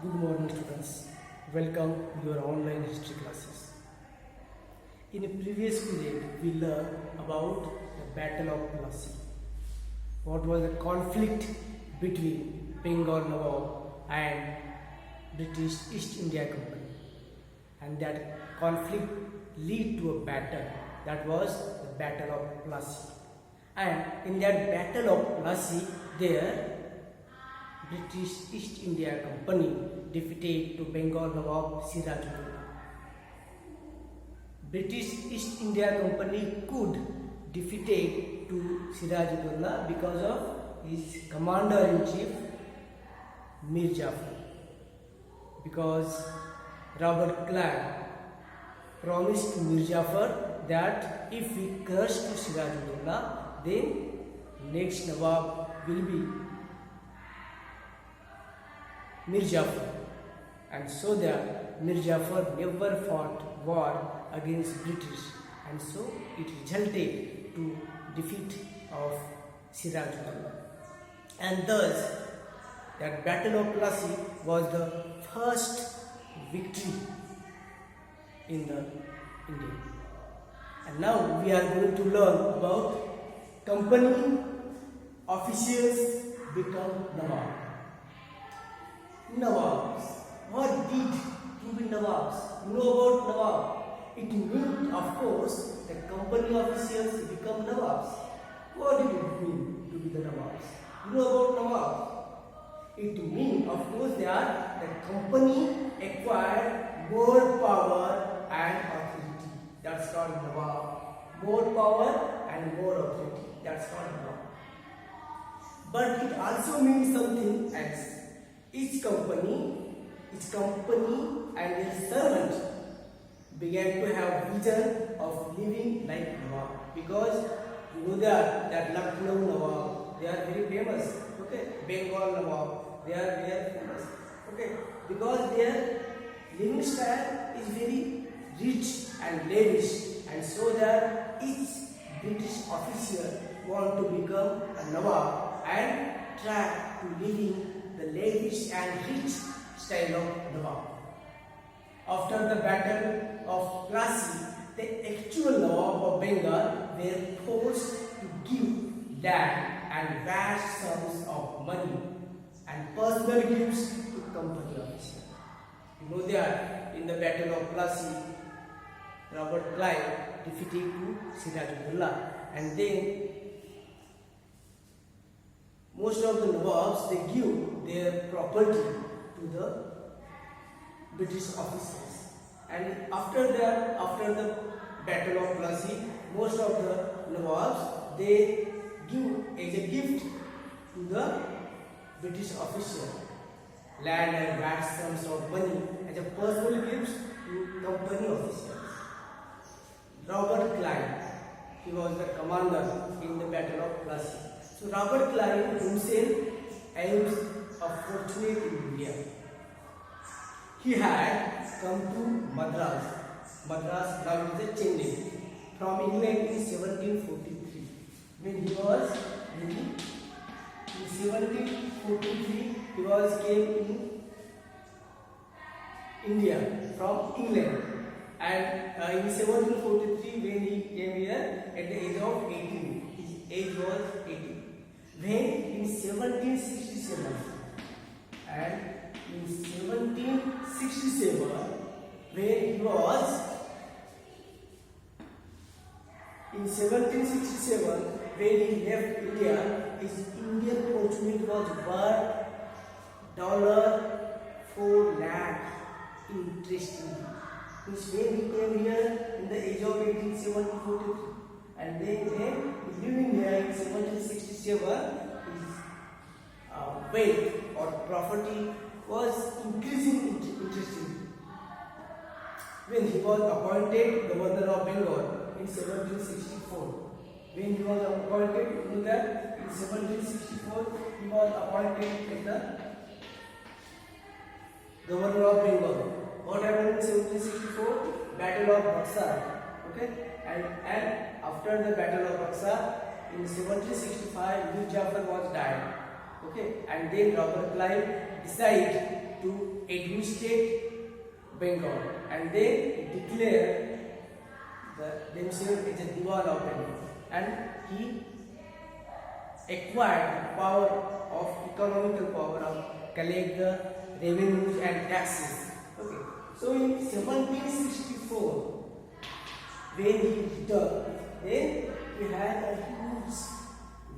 Good morning, students. Welcome to your online history classes. In a previous period, we learned about the Battle of Plassey. What was the conflict between Bengal Nawab and British East India Company, and that conflict led to a battle. That was the Battle of Plassey. And in that Battle of Plassey, there British East India Company defeated to Bengal Nawab Sirajuddaula. British East India Company could defeat to Sirajuddaula because of his commander-in-chief Mir Jafar. Because Robert Clive promised to Mir Jafar that if we crush to Sirajuddaula, then next Nawab will be Mir Jafar, and so that Mir Jafar never fought war against British, and so it resulted to defeat of Sirajuddaula. And thus that Battle of Plassey was the first victory in the India. And now we are going to learn about company officials become Nawab. Nawabs. What did to be Nawabs? You know about Nawab? It means, of course, the company officials become Nawabs. What did it mean to be the Nawabs? You know about Nawab? It means, of course, that the company acquired more power and authority. That's called Nawab. More power and more authority. That's called Nawab. But it also means something else. Each company and their servant began to have vision of living like Nawab, because you know that Lucknow Nawab, they are very famous. Okay, Bengal Nawab, they are very famous. Okay, because their living style is very rich and lavish, and so that each British officer want to become a Nawab and try to living the lavish and rich style of Nawab. After the Battle of Plassey, the actual Nawab of Bengal were forced to give land and vast sums of money and personal gifts to company officers. You know that in the Battle of Plassey, Robert Clive defeated to Sirajuddaula, and then most of the Nawabs, they give their property to the British officers. And after the Battle of Plassey, most of the Nawabs, they give as a gift to the British officer land and vast sums of money as a personal gift to company officers. Robert Clive, he was the commander in the Battle of Plassey. So Robert Clive himself aims of fortunate in India. He had come to Madras now it is Chennai, from England in 1743. When he was in 1743, he was came in India from England, and in 1743 when he came here at the age of 18, his age was 18. When in 1767 and in 1767 when he was in 1767 when he left India, his Indian fortune was worth $4 lakh. Interestingly, means when he came here in the age of 18, 1743, and then living here in 1767, his wealth or property was increasing interestingly. When he was appointed Governor of Bengal in 1764, when he was appointed, you know that in 1764 he was appointed as the Governor of Bengal. What happened in 1764? Battle of Buxar. Okay, and after the Battle of Buxar in 1765, Mir Jafar was died. Okay, and then Robert Clive decided to administrate Bengal, and they declared themselves as a Diwan of Bengal, and he acquired power of economical power of collect the revenues and taxes. Okay, so in 1764, when he returned, then he had a huge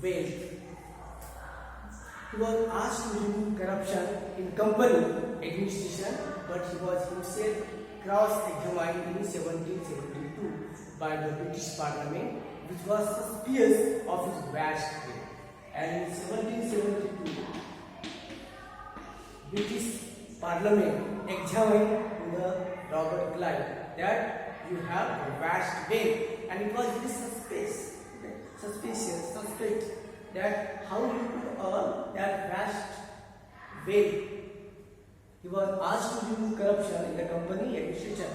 wealth. He was asked to remove corruption in company administration, but he was himself cross-examined in 1772 by the British Parliament, which was suspicious of his vast wealth. And in 1772, British Parliament examined the Robert Clive that you have a vast wealth, and it was very suspect that how you could earn that vast wealth. He was asked to remove corruption in the company administration,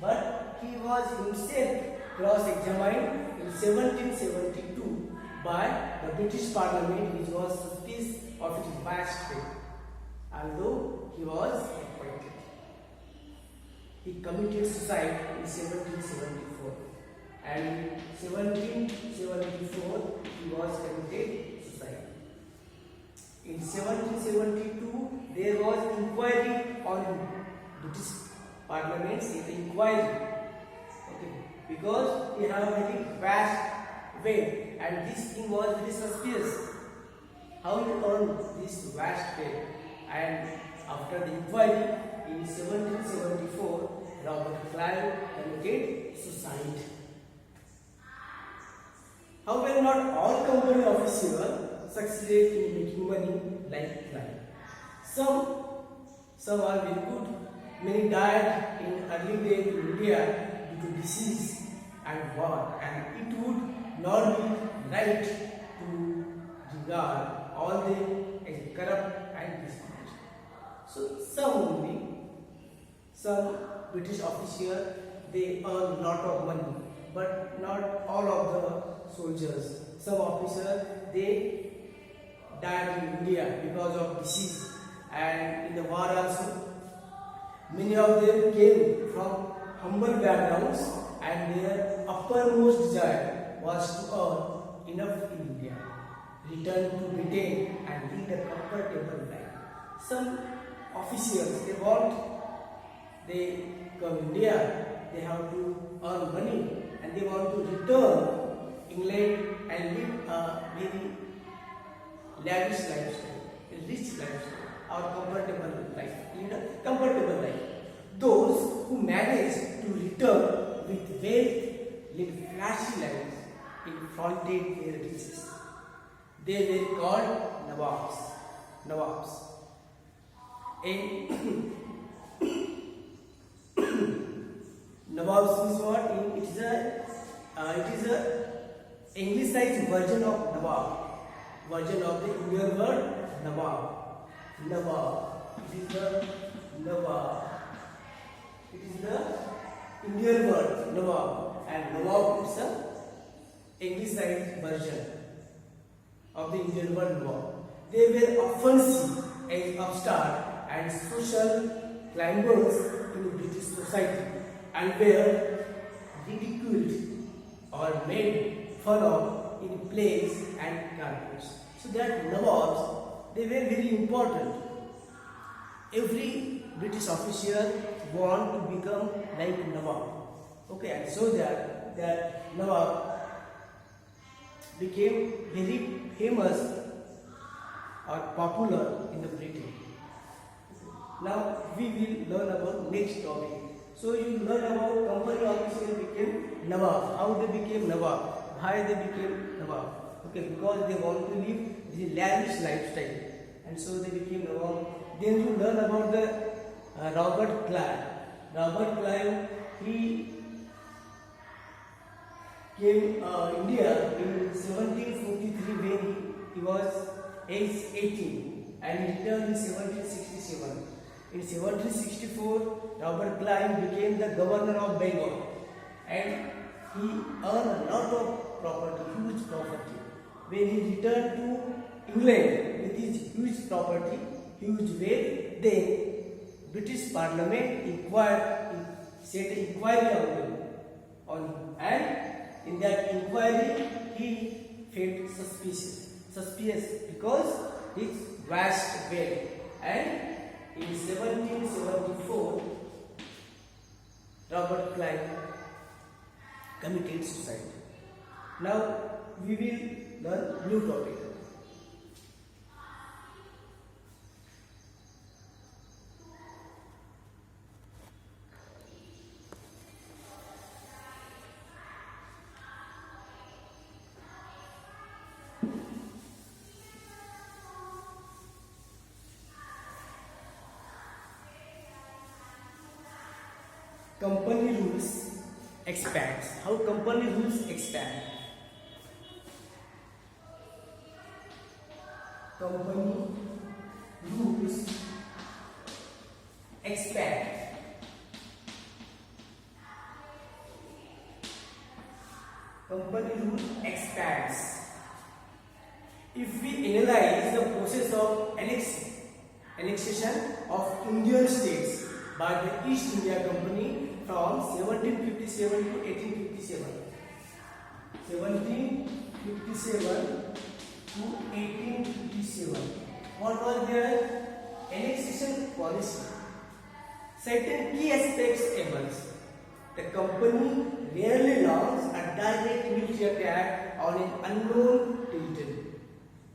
but he was himself cross-examined in 1772 by the British Parliament, which was suspicious of his vast wealth, although he was acquitted. He committed suicide in 1774, and in 1774 he was committed suicide. In 1772 there was inquiry on British Parliament, inquiry, okay, because he had a very vast wealth, and this thing was very suspicious. How you earn this vast wealth? And after the inquiry in 1774, Robert Clive committed suicide. However, not all company officers succeeded in making money like Clive. Some are very good. Many died in early days in India due to disease and war, and it would not be right to regard all them as corrupt and dishonest. So some British officers, they earn a lot of money, but not all of the soldiers. Some officers, they died in India because of disease, and in the war also. Many of them came from humble backgrounds, and their uppermost desire was to earn enough in India, return to Britain and lead a comfortable life. Some officials, they come India, they have to earn money, and they want to return England and live a very lavish lifestyle, a rich lifestyle, or comfortable life, lead a comfortable life. Those who manage to return with wealth live flashy lives in flaunted their riches. They were called Nawabs. And Nawabs is what? It is a Anglicized version of Nawab, version of the Indian word Nawab. It is the Nawab. It is the Indian word Nawab, and Nawab is a Anglicized version of the Indian word Nawab. They were often seen as upstart and social climbers in British society, and were ridiculed or made fun of in plays and cartoons. So that Nawabs, they were very important. Every British officer want to become like Nawab. Okay, and so that Nawab became very famous or popular in the Britain. Now we will learn about next topic. So you learn about company officers became Nawab. How they became Nawab? Why they became Nawab? Okay, because they want to live the lavish lifestyle, and so they became Nawab. Then you learn about the Robert Clive. Robert Clive, he came India in 1743 when he was age 18, and he returned in 1767. In 1764, Robert Clive became the governor of Bengal, and he earned a lot of property, huge property. When he returned to England with his huge property, huge wealth, then British Parliament set an inquiry on him, and in that inquiry he felt suspicious because his vast wealth, and in 1774 Robert Clive committed suicide. Now we will learn new topic. Company rules expands. How company rules expand? Company rules expand. Company rule expands. If we analyze the process of annexation of Indian states by the East India Company from 1757 to 1857. 1757 to 1857. What was their annexation policy? Certain key aspects emerge. The company rarely launches a direct military attack on an unknown territory.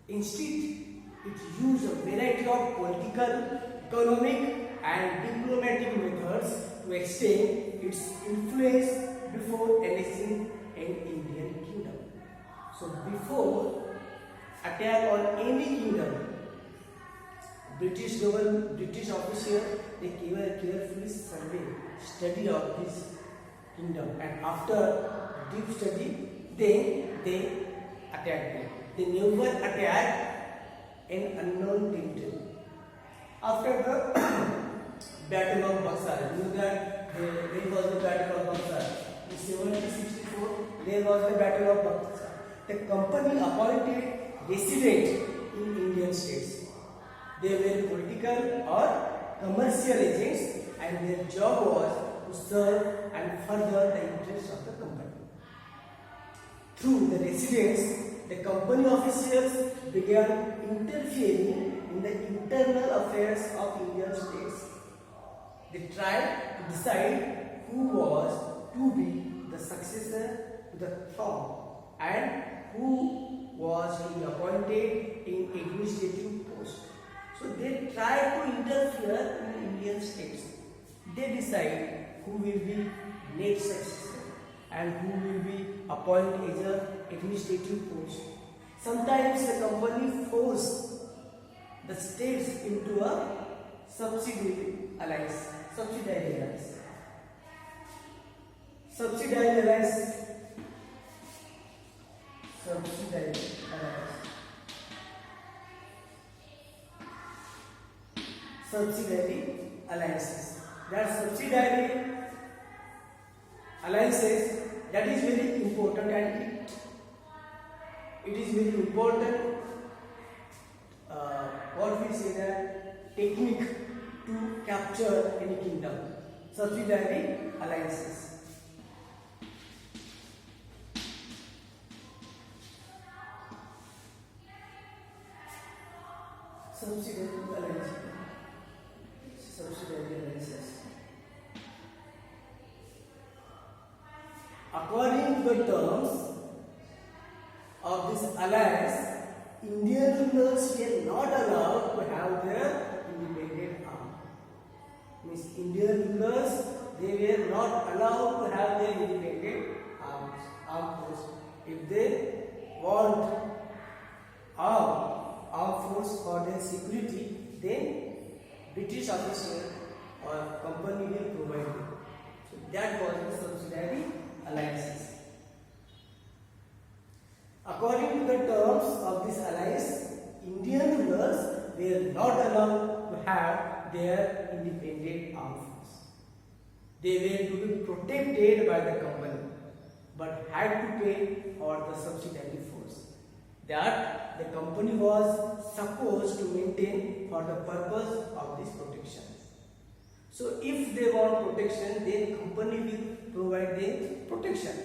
Instead, it used a variety of political, economic, and diplomatic methods to extend its influence before annexing an Indian kingdom. So before attack on any kingdom, British officials, they carefully study of this kingdom, and after deep study, they attack them. They never attack an unknown territory. After the Battle of Buxar, you know that there was the Battle of Buxar. In 1764, there was the Battle of Buxar. The company appointed residents in Indian states. They were political or commercial agents, and their job was to serve and further the interests of the company. Through the residents, the company officials began interfering in the internal affairs of Indian states. They tried to decide who was to be the successor to the throne and who was to be appointed in administrative post. So they tried to interfere in Indian states. They decide who will be next successor and who will be appointed as an administrative post. Sometimes the company forced the states into a subsidiary alliance. Subsidiary alliance. Subsidiary alliances. That subsidiary alliances, that is very important, and it is very important. What we say that technique to capture any kingdom. Subsidiary alliances. Subsidiary alliances. According to the terms of this alliance, Indian rulers were not allowed to have their independent army. Means Indian rulers, they were not allowed to have their independent armed force. If they want armed force for their security, then British officer or company will provide them. So that was the subsidiary alliances. According to the terms of this alliance, Indian rulers were not allowed to have their independent armed force. They were to be protected by the company, but had to pay for the subsidiary force that the company was supposed to maintain for the purpose of this protection. So if they want protection, then company will provide them protection.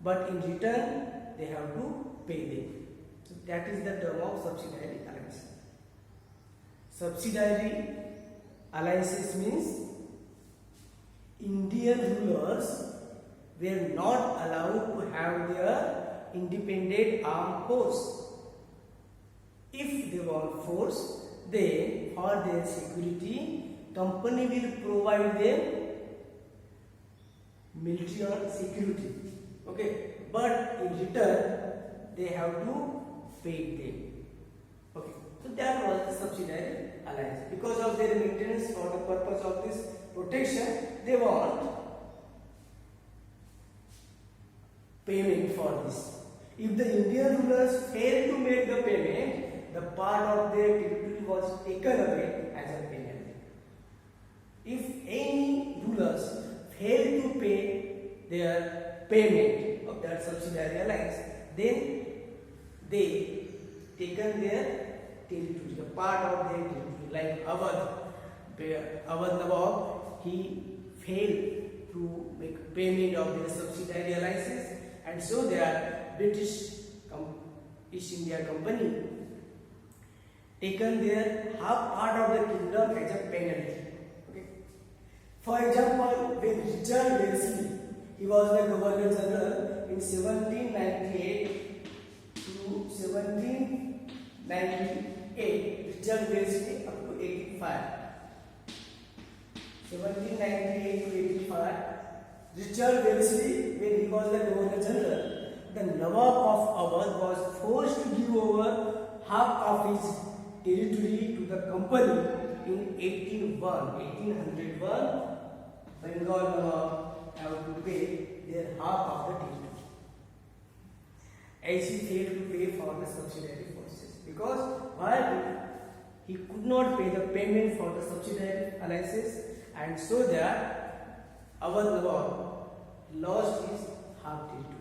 But in return, they have to pay them. So that is the term of subsidiary alliance. Subsidiary alliances means Indian rulers were not allowed to have their independent armed force. If they want force, then for their security, company will provide them military or security. Okay, but in return, they have to pay them. Okay, so that was the subsidiary alliance. Because of their maintenance, for the purpose of this protection, they want payment for this. If the Indian rulers fail to make the payment, the part of their territory was taken away as a penalty. If any rulers fail to pay their payment of that subsidiary alliance, then they taken their territory, a part of their territory, like Awadh Nawab, he failed to make payment of their subsidiary alliances, and so their British East India Company taken their half part of the kingdom as a penalty. Okay. For example, when Richard Wellesley, he was the Governor General in 1798 to 1798. Richard Wellesley up to 85. 1798 to 85. Richard Wellesley, when he was the Governor General, the Nawab of Awadh was forced to give over half of his territory to the company in 1801. Bengal Nawab have to pay their half of the territory, as he failed to pay for the subsidiary forces. Because why? He could not pay the payment for the subsidiary alliances, and so that Awadh Nawab lost his half territory.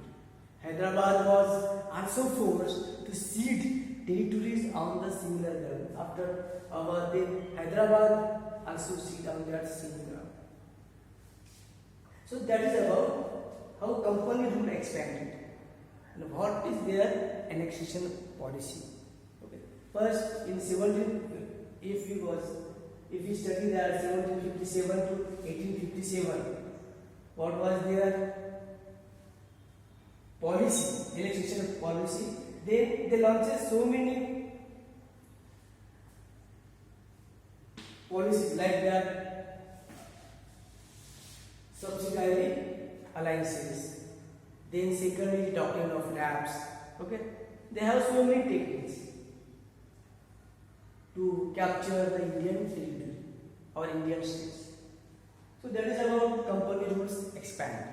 Hyderabad was also forced to cede territories on the similar ground. After Awadh, Hyderabad also ceded on that same ground. So that is about how company rule expanded and what is their annexation policy. Okay. First, in 17, if we study that 1757 to 1857, what was their policy, annexation policy? They launched so many policies like that. Subsidiary alliances. Then secondly, doctrine of lapse. Okay, they have so many techniques to capture the Indian territory or Indian states. So that is about company rules expand.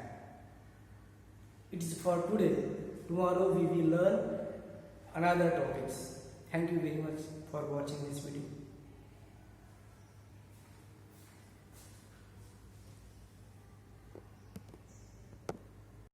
It is for today. Tomorrow we will learn another topics. Thank you very much for watching this video.